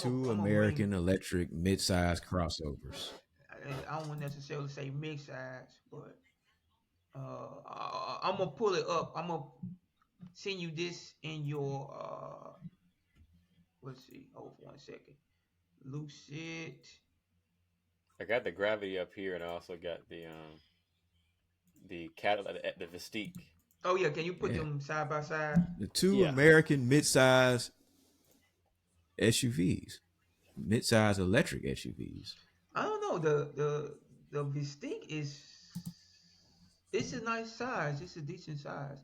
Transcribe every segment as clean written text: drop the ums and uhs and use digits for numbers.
Two I'm gonna bring. American electric midsize crossovers. I don't necessarily say mix size, but I'm gonna pull it up. I'm gonna send you this in your. Let's see. Hold for 1 second. Lucid. I got the Gravity up here, and I also got the Cadillac, the Vistiq. Oh yeah, can you put Yeah. them side by side? The two Yeah, American midsize SUVs, midsize electric SUVs. I don't know. The Vistiq is it's a nice size. It's a decent size.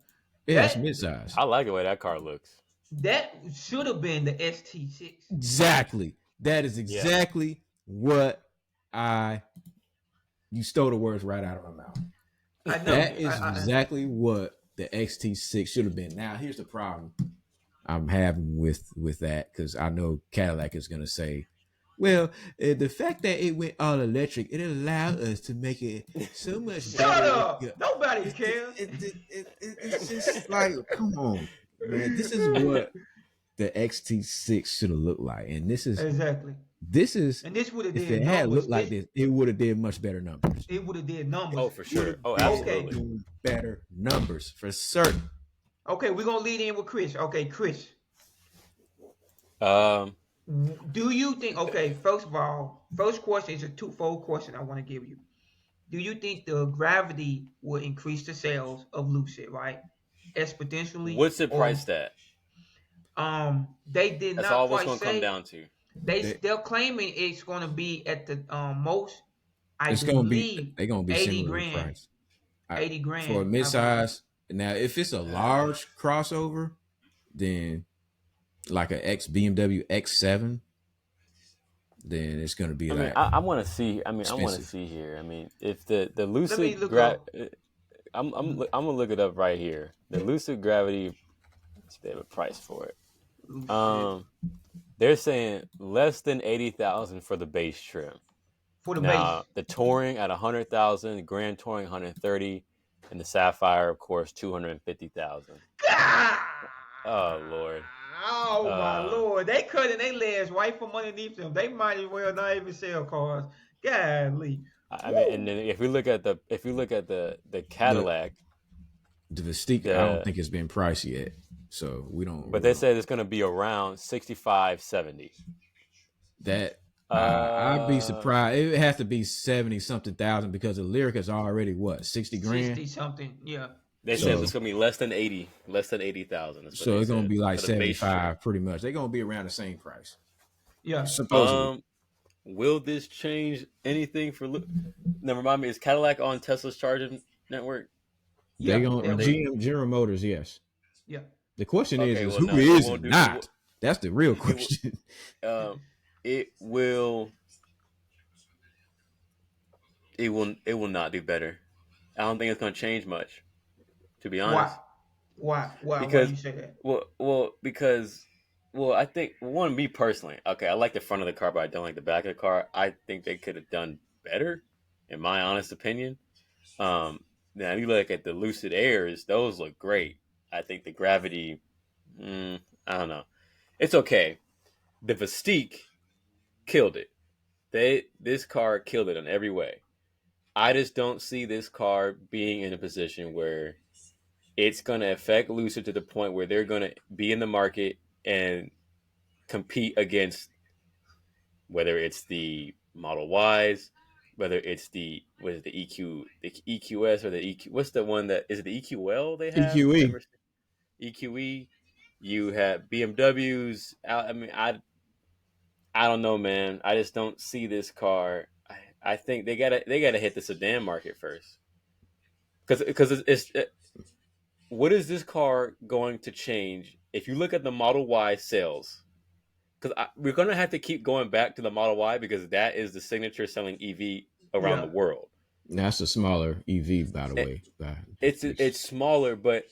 Yeah, it's That midsize. I like the way that car looks. that should have been the ST6. Exactly. That is Yeah, exactly what I. You stole the words right out of my mouth. I know. That is I exactly what the XT6 should have been. Now, here's the problem I'm having with that because I know Cadillac is going to say, well, the fact that it went all electric, it allowed us to make it so much shut better. up. Nobody cares. It's just like, come on, man. This is what the XT6 should have looked like, and Exactly. this is And this would have if did it had numbers. looked like this, it would have did much better numbers. It would have did numbers. Oh, for sure. Oh, Okay. absolutely. Better numbers for certain. Okay, we're gonna lead in with Chris. Okay, Chris. Um, Do you think okay, first of all, first question is a twofold question I want to give you. Do you think the gravity will increase the sales of Lucid, right? Exponentially? what's it Or priced at? they did That's not all what's quite going to come say. down to. They, They're claiming it's gonna be at the most, I it's gonna be believe, they're gonna be 80 similar in grand. price. I, 80 for a grand, I believe. midsize. Now, if it's a large crossover, then like a X BMW X7, then it's gonna be I mean, like I want to see. I mean, I want to expensive. see here. I mean, if the Let me Lucid look up. I'm gonna look it up right here. The Lucid Gravity, they have a price for it. Lucid Um, they're saying less than 80,000 for the base trim. for the base. Now the touring at 100,000, the Grand Touring 130, and the Sapphire, of course, 250,000. Ah! Oh Lord. Oh my Uh, lord, they cutting their legs right from underneath them. They might as well not even sell cars. Golly. I mean, and Woo. then if we look at the The Cadillac, the Vistiq, I don't the think it's been priced yet, so we don't but really they know said it's going to be around 65, 70. that. I'd be Uh, surprised. It would have to be 70 something thousand because the Lyric is already what 60 grand. 60 something. Yeah. they said So it's going to be less than 80,000. That's what so they it's gonna said be like for the base trim. 75 pretty much. They're gonna be around the same price Yeah. supposedly. Will this change anything for? Now remind me, is Cadillac on Tesla's charging network? They Yeah. gonna They will. General Motors, yes. Yeah. The question Okay, is well who no, it is won't do. not? That's the real It will. question. It will. It will not do better. I don't think it's going to change much, to be honest. Why? Why Because, you say that? because, I think one, me personally, okay, I like the front of the car, but I don't like the back of the car. I think they could have done better, in my honest opinion. Now you look at the Lucid Airs; those look great. I think the Gravity, I don't know, it's okay. The Vistiq killed it. This car killed it in every way. I just don't see this car being in a position where it's going to affect Lucid to the point where they're going to be in the market and compete against whether it's the Model Ys, whether it's the EQS or the EQ. What's the one that is it? The EQL they have? EQE. EQE. You have BMWs. I mean, I don't know, man. I just don't see this car. I think they gotta hit the sedan market first, because what is this car going to change if you look at the Model Y sales? Because we're gonna have to keep going back to the Model Y because that is the signature selling EV around the Yeah. world. That's a smaller EV, by the It, way. it's smaller, but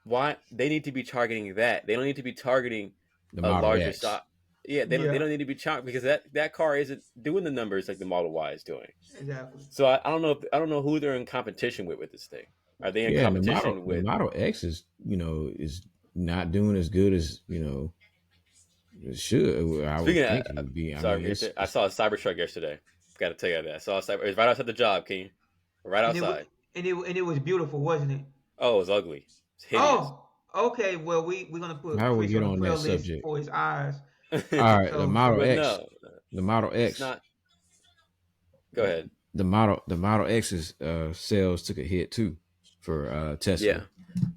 why they need to be targeting that? They don't need to be targeting The a Model larger X. size. Yeah, they Yeah. don't need to be chopped because that car isn't doing the numbers like the Model Y is doing. Exactly. So I don't know I don't know who they're in competition with this thing. Are they in Yeah, and competition the with? Model X is is not doing as good as It should. I would Speaking of, think it would be. I sorry, mean, it's, I saw a Cybertruck yesterday. Got to tell you that. I saw a Cyber. It was right outside the job, King. Right And it wa- outside. and it was beautiful, wasn't it? Oh, it was ugly. It's hideous. Oh, okay. Well, we're gonna put how we Chris get on the on that prayer list subject. for his eyes. All right, the So Model But X, no, the Model it's X, not. Go ahead. the Model X's sales took a hit too for Tesla, Yeah.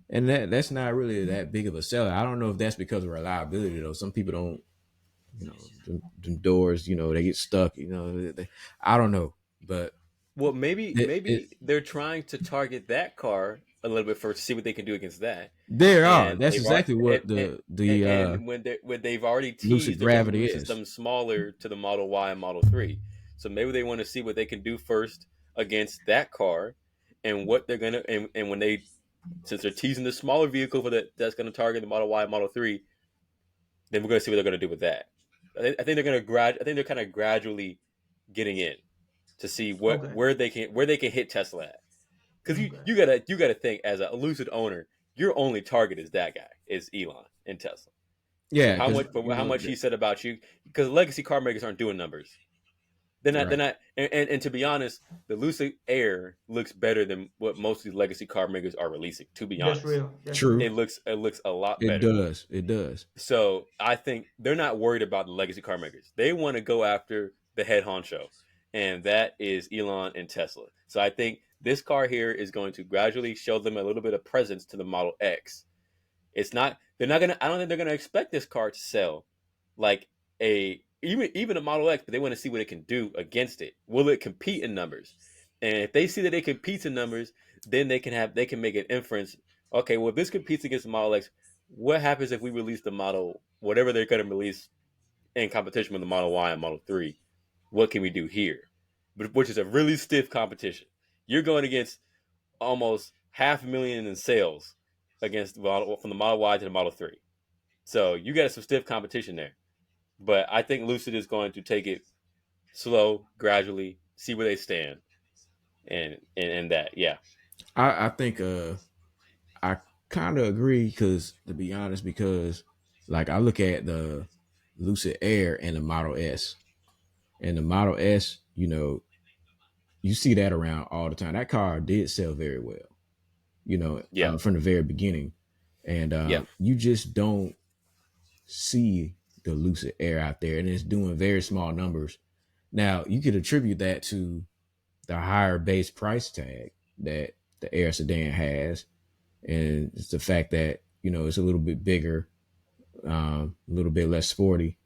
and that's not really that big of a seller. I don't know if that's because of reliability though. Some people don't, them doors, they get stuck. I don't know, but Well, maybe it they're trying to target that car a little bit first to see what they can do against that. there are. And That's they've already exactly what the and when they've already Lucid teased they're going to Gravity release is. them smaller to the Model Y and Model 3. So maybe they want to see what they can do first against that car and what they're going to and when they since they're teasing the smaller vehicle for that's going to target the Model Y and Model 3, then we're going to see what they're going to do with that. I think they're going to I think they're kind of gradually getting in to see okay, where they can hit Tesla at. Because okay, you gotta think as a Lucid owner, your only target is that guy, is Elon and Tesla. Yeah, because For how much he said about you, because legacy car makers aren't doing numbers. They're right. not, and to be honest, the Lucid Air looks better than what most of these legacy car makers are releasing. To be that's honest, real. That's True. real. it looks a lot It better. does. It does. So I think they're not worried about the legacy car makers. They want to go after the head honcho, and that is Elon and Tesla. So I think this car here is going to gradually show them a little bit of presence to the Model X. It's not they're not gonna I don't think they're gonna expect this car to sell like a even a Model X, but they want to see what it can do against it. Will it compete in numbers? And if they see that it competes in numbers, then they can make an inference. Okay, well if this competes against the Model X, what happens if we release the model whatever they're going to release in competition with the Model Y and Model 3? What can we do here? But which is a really stiff competition. You're going against almost 500,000 in sales against from the Model Y to the Model 3. So you got some stiff competition there. But I think Lucid is going to take it slow, gradually, see where they stand, and that, yeah, I think I kind of agree because to be honest, because like I look at the Lucid Air and the Model S, and the Model S, you see that around all the time. That car did sell very well, yeah, from the very beginning, and yeah, you just don't see the Lucid Air out there, and it's doing very small numbers. Now you could attribute that to the higher base price tag that the Air sedan has, and it's the fact that it's a little bit bigger, a little bit less sporty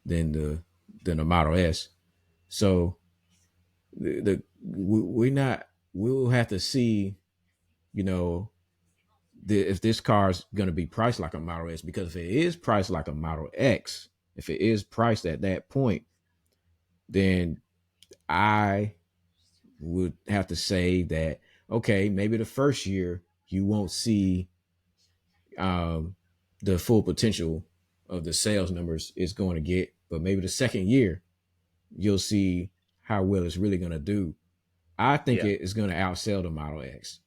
than the Model S. So we're not. We'll have to see, you know, if this car is going to be priced like a Model S. Because if it is priced like a Model X, if it is priced at that point, then I would have to say that okay, maybe the first year you won't see um, the full potential of the sales numbers it's going to get, but maybe the second year you'll see how well it's really going to do. I think yeah. it is going to outsell the Model X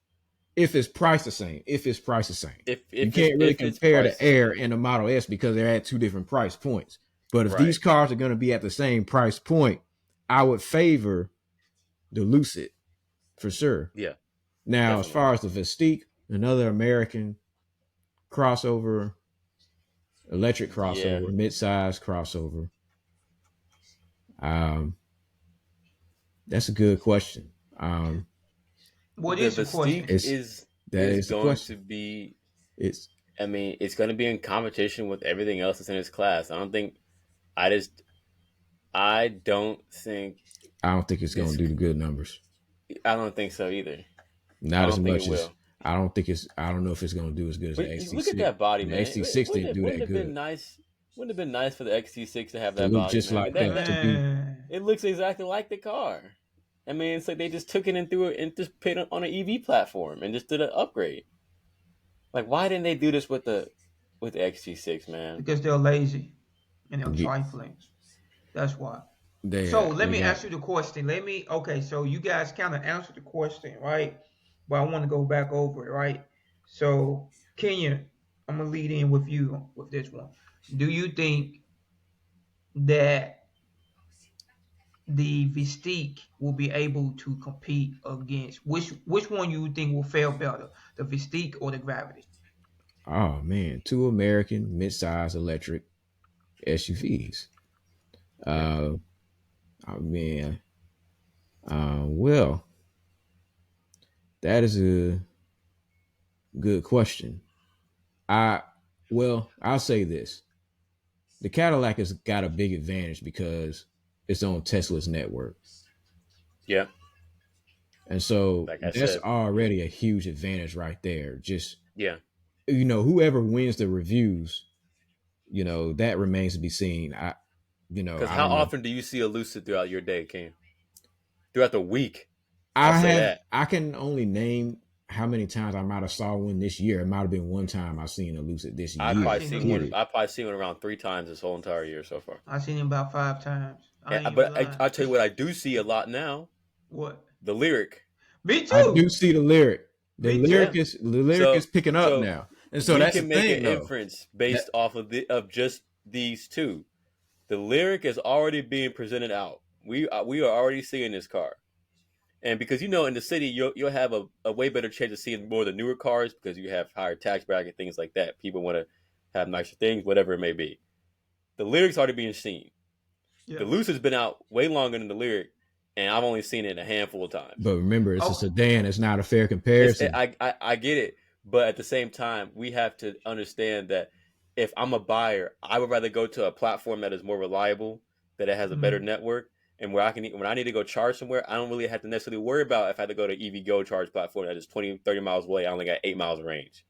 if it's priced the same. If it's priced the same, you can't really If it's compare the priced the Air same, and the Model S because they're at two different price points. But if these right? cars are going to be at the same price point, I would favor the Lucid for sure. Yeah, Now, as definitely. far as the Vistiq, another American crossover, electric Yeah, crossover, midsize crossover. Um, that's a good question. What the is the question? Mystique It's that is is the going question. to be. It's I mean, it's going to be in competition with everything else that's in its class. I just, I don't think I don't think it's going this. to do the good numbers. I don't think so either. I Not as don't think it much as will. I don't think it's. I don't know if it's going to do as good as the But you look at XT6. that body, The man. XT6 didn't do Wouldn't that it have been good nice? Wouldn't it have been nice for the XT6 to have to that look body, just man? I like mean, that. To be Man, it looks exactly like the car. I mean, it's like they just took it and threw it and just put it on an EV platform and just did an upgrade. Like, why didn't they do this with the XT6, man? because they're lazy and they're you, trifling. That's why. So let they me got. ask you the question. Okay, so you guys kind of answered the question, right? But I want to go back over it, right? So, Kenya, I'm going to lead in with you with this one. Do you think that the Vistiq will be able to compete against? Which one you think will fare better, the Vistiq or the Gravity? Oh man, two American midsize electric SUVs. Yeah. Uh, oh man. Well, that is a good question. I I'll say this: the Cadillac has got a big advantage because it's on Tesla's network, Yeah, and so like I that's said. already a huge advantage right there. Just Yeah, whoever wins the reviews, that remains to be seen. because I how don't know. often do you see a Lucid throughout your day, Cam? Throughout the week, I'll I say have that. I can only name how many times I might have saw one this year. It might have been one time I've seen a Lucid this I've I year. probably seen seen him. one. Period. I've probably seen one around 3 times this whole entire year so far. I seen him about 5 times. I And, ain't even but lying. I tell you what, I do see a lot now. What? The lyric. Me I do too. see the lyric. The Me lyric Yeah. too. is the lyric So is picking up so now, and so we that's the can make an thing though. inference That based off of just these two. The lyric is already being presented out. We are already seeing this car. And because in the city you'll have a way better chance of seeing more of the newer cars because you have higher tax bracket, things like that. People want to have nicer things, whatever it may be. The lyric's already being seen. The Yeah. Lucid's been out way longer than the lyric, and I've only seen it a handful of times. But remember, it's a Oh, sedan. It's not a fair comparison. I get it, but at the same time, we have to understand that if I'm a buyer, I would rather go to a platform that is more reliable, that it has a better mm, network, and where when I need to go charge somewhere, I don't really have to necessarily worry about if I have to go to EV Go charge platform that is 20, 30 miles away. I only got 8 miles of range.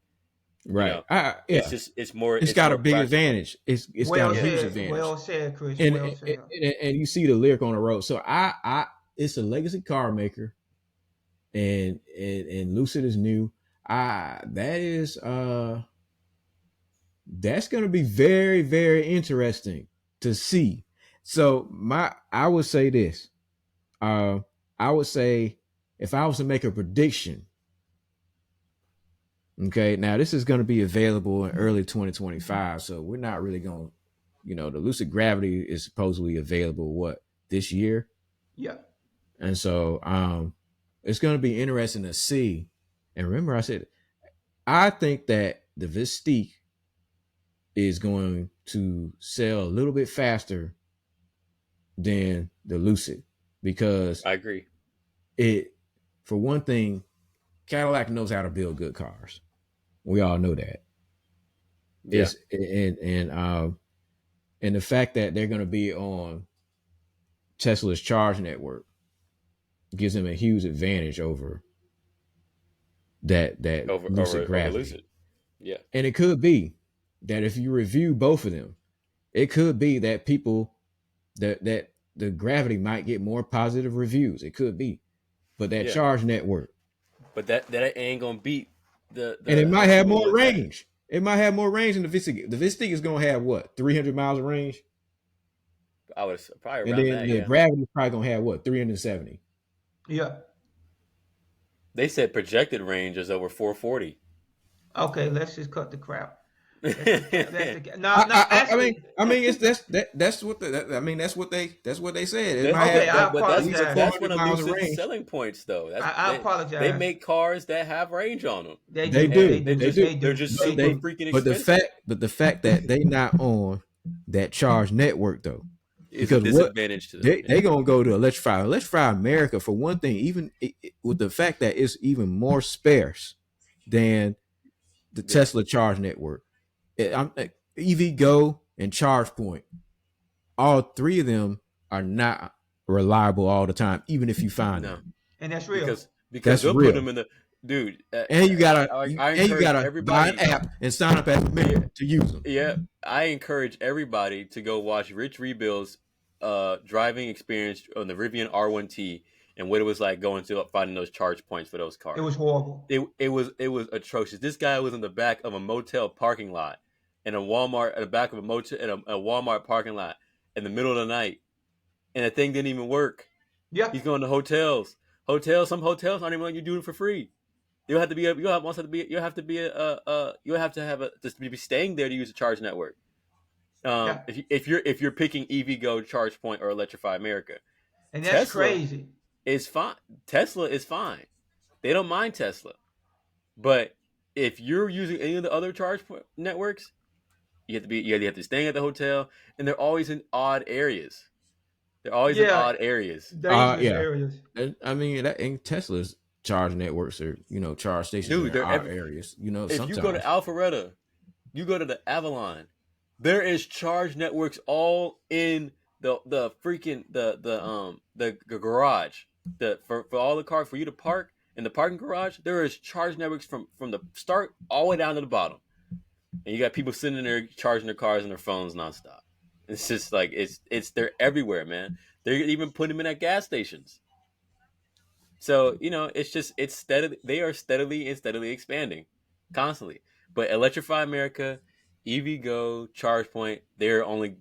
You Right. know, Yeah. It's it's got a more big practical. advantage. It's got well a Yeah, huge said. advantage. Well said, Chris. And Well and, said. and you see the lyric on the road. So I it's a legacy car maker, and Lucid is new. That's going to be very, very interesting to see. So I would say this. Uh, I would say if I was to make a prediction, okay, now this is going to be available in early 2025, so we're not really going to, the Lucid Gravity is supposedly available this year, Yeah. and so it's going to be interesting to see. And remember, I said I think that the Vistiq is going to sell a little bit faster than the Lucid because I agree. it, for one thing, Cadillac knows how to build good cars. We all know that. Yeah, It's and the fact that they're going to be on Tesla's charge network gives them a huge advantage over that Lucid over Gravity. Lucid. Yeah, And it could be that if you review both of them, it could be that people that the Gravity might get more positive reviews. It could be, but that yeah. charge network, But that ain't gonna beat and it the might have Vistiq more one time. range. It might have more range than the Vistiq. The Vistiq is going to have what 300 miles of range, I was probably and around then that. the Yeah, Gravity is probably going to have what 370. Yeah. they said projected range is over 440. Okay. Let's just cut the crap. Let's just let Yeah, the no, no. Actually, I mean, it's that's what I mean, that's what they said. It that, might okay. have I but at least apologize. that's 400 one of miles of Lucid's range. selling points, though. I They apologize. make cars that have range on them, They They do. do, They and do. they do, They they're do. just They but super do. freaking expensive. the fact that they not on that charge network though, Is a because what disadvantage to them. they gonna go to electrify America for one thing. Even with the fact that it's even more sparse than the Yeah, Tesla charge network. EV Go and ChargePoint, all three of them are not reliable all the time, even if you find no, them. And that's real. because That's they'll put real. them in the dude. And you gotta I and you encourage gotta buy an everybody. app and sign up as a Yeah, member to use them. yeah, I encourage everybody to go watch Rich Rebuild's driving experience on the Rivian R1T and what it was like going to finding those charge points for those It cars. was horrible. It was atrocious. This guy was in the back of a motel parking lot in a Walmart at the back of a motel in a Walmart parking lot in the middle of the night, and the thing didn't even work. Yeah. He's going to hotels. Some hotels aren't even letting you do it for free. You'll have to be a, you'll have to be a, you'll have to be a, you'll have to have a just be staying there to use the charge network. Yeah, If you're picking EVgo, ChargePoint, or Electrify America, and that's Tesla crazy. is fine. Tesla is fine. They don't mind Tesla. But if you're using any of the other charge networks, you have to stay at the hotel, and they're always in odd areas. They're always in Yeah, odd areas. dangerous Yeah. areas. I mean, that in Tesla's charge networks or charge stations are Dude, in they're our every areas. if you go to Sometimes. Alpharetta, you go to the Avalon, there is charge networks all in the freaking the garage. For all the cars for you to park in the parking garage, there is charge networks from the start all the way down to the bottom. And you got people sitting in there charging their cars and their phones nonstop. It's just like it's they're everywhere, man. They're even putting them in at gas stations. So it's just it's steady. They are steadily and steadily expanding, constantly. But Electrify America, EVgo, ChargePoint, they're only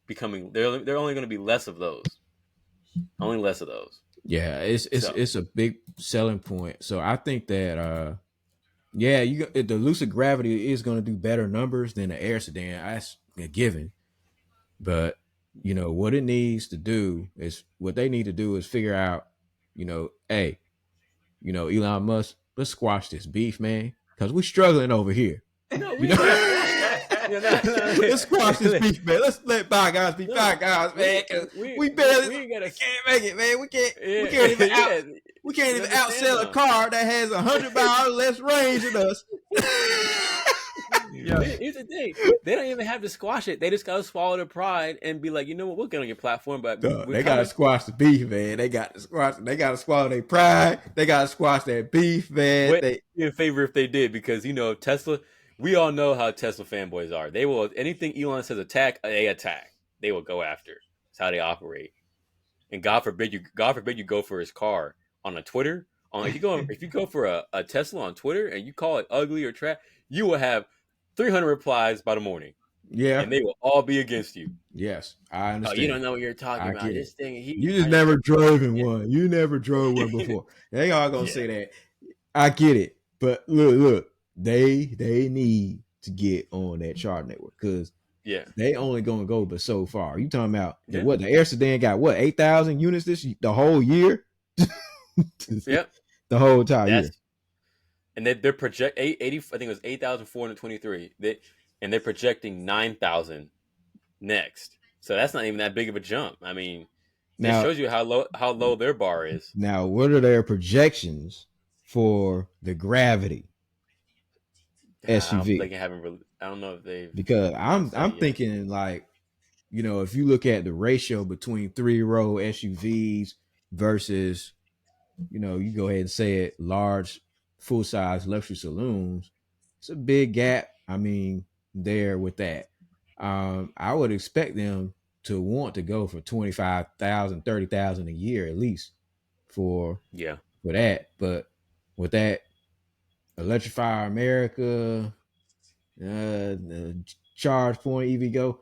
becoming they're only going to be less of those, only less of those. Yeah, it's it's So it's a big selling point. So I think that yeah, the Lucid Gravity is going to do better numbers than the Air sedan. That's a given. But what it needs to do is what they need to do is figure out, hey, Elon Musk, let's squash this beef, man, because we're struggling over here. no, we You ain't got to know, squash that. let's squash this beef, man. Let's let bygones be No, bygones, man. we Cause we we we, barely we ain't got to. we can't make it, man. We can't Yeah, even out yeah. we can't You even understand outsell a though? car that has 100 miles less range than us. Yeah, Here's the thing: they don't even have to squash it. They just gotta swallow their pride and be like, you know what, we'll get on your platform, but we're They gotta coming. squash the beef, man. They got to squash. They gotta swallow their pride. They gotta squash that beef, man. What be in favor if they did? Because Tesla. We all know how Tesla fanboys are. They will anything Elon says attack, they attack. They will go after. It's how they operate. And God forbid you go for his car on a Twitter. If you go for a Tesla on Twitter and you call it ugly or trash, you will have 300 replies by the morning, Yeah. and they will all be against you. Yes, I Oh, you don't understand. know what you're talking I about. get it. This thing, You just never drove in one. You never drove one yeah, before. They all gonna yeah, say that. I get it, but look, they need to get on that chart network because yeah, they only gonna go but so far. You talking about yeah, the Air sedan got 8,000 units the whole year, yeah. the whole entire year. That's and they're project 80. I think it was 8,423. And they're projecting 9,000 next. So that's not even that big of a jump. I mean, this Now, shows you how low their bar is. now, what are their projections for the Gravity I don't, they SUV? haven't really. I don't know if they've Because announced that I'm yet. thinking like if you look at the ratio between 3-row SUVs versus, you go ahead and say it, large, full size luxury saloons, it's a big gap. I mean, there with that. I would expect them to want to go for 25,000, 30,000 a year at least for Yeah, that. But with that, Electrify America, Charge Point, EVgo,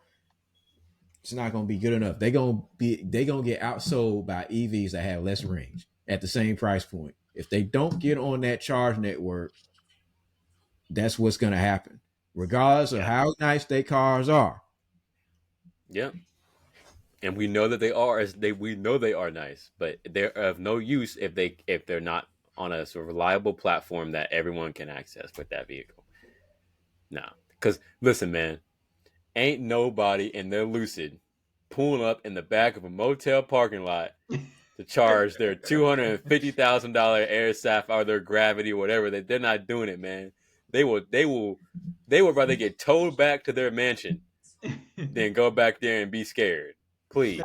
it's not gonna be good enough. They gonna get outsold by EVs that have less range at the same price point. If they don't get on that charge network, that's what's gonna happen, regardless of yeah, how nice their cars are. yeah. And we know that they are we know they are nice, but they're of no use if they're not on a sort of reliable platform that everyone can access with that vehicle. Nah, because listen, man, ain't nobody in their Lucid pulling up in the back of a motel parking lot to charge their $250,000 Air Sapphire or their Gravity or whatever. They're not doing it, man. They would rather get towed back to their mansion than go back there and be scared. Please.